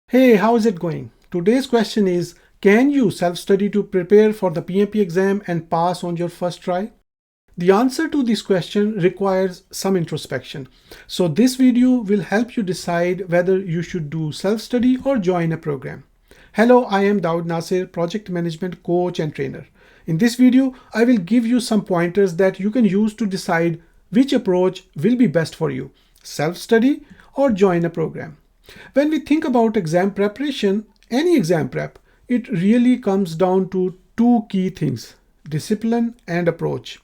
Hey, how is it going? Today's question is, can you self-study to prepare for the PMP exam and pass on your first try? The answer to this question requires some introspection. So this video will help you decide whether you should do self-study or join a program. Hello, I am Daud Nasir, project management coach and trainer. In this video, I will give you some pointers that you can use to decide which approach will be best for you, self-study or join a program. When we think about exam preparation, any exam prep, it really comes down to two key things, discipline and approach.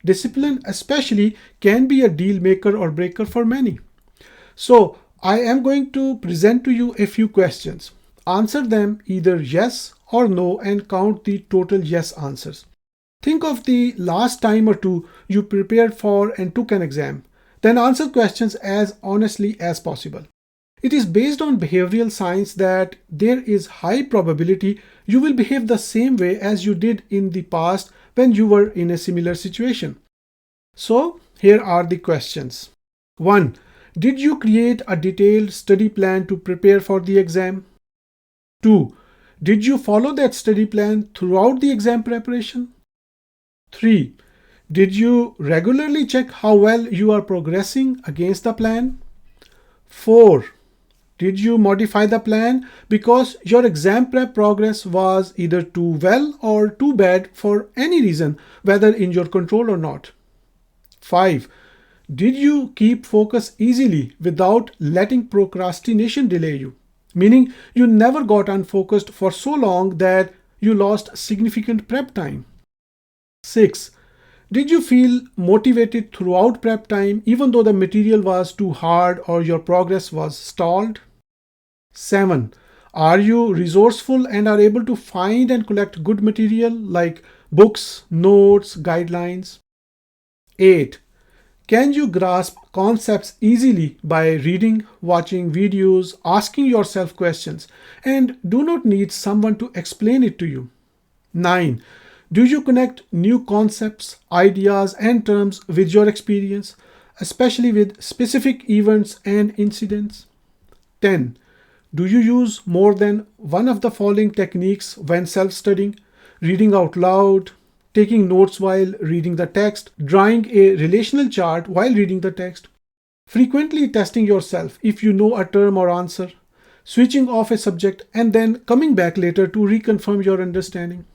Discipline, especially, can be a deal maker or breaker for many. So, I am going to present to you a few questions. Answer them either yes or no and count the total yes answers. Think of the last time or two you prepared for and took an exam. Then answer questions as honestly as possible. It is based on behavioral science that there is high probability you will behave the same way as you did in the past when you were in a similar situation. So, here are the questions. 1. Did you create a detailed study plan to prepare for the exam? 2. Did you follow that study plan throughout the exam preparation? 3. Did you regularly check how well you are progressing against the plan? 4. Did you modify the plan because your exam prep progress was either too well or too bad for any reason, whether in your control or not? 5. Did you keep focus easily without letting procrastination delay you? Meaning you never got unfocused for so long that you lost significant prep time. 6. Did you feel motivated throughout prep time even though the material was too hard or your progress was stalled? 7. Are you resourceful and are able to find and collect good material like books, notes, guidelines? 8. Can you grasp concepts easily by reading, watching videos, asking yourself questions, and do not need someone to explain it to you? 9. Do you connect new concepts, ideas, and terms with your experience, especially with specific events and incidents? 10. Do you use more than one of the following techniques when self-studying? Reading out loud, taking notes while reading the text, drawing a relational chart while reading the text, frequently testing yourself if you know a term or answer, switching off a subject and then coming back later to reconfirm your understanding.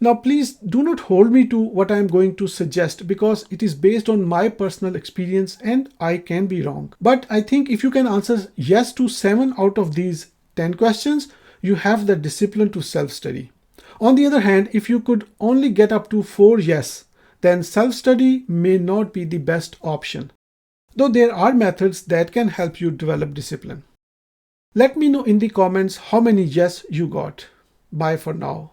Now, please do not hold me to what I am going to suggest because it is based on my personal experience and I can be wrong. But I think if you can answer yes to 7 out of these 10 questions, you have the discipline to self-study. On the other hand, if you could only get up to 4 yes, then self-study may not be the best option. Though there are methods that can help you develop discipline. Let me know in the comments how many yes you got. Bye for now.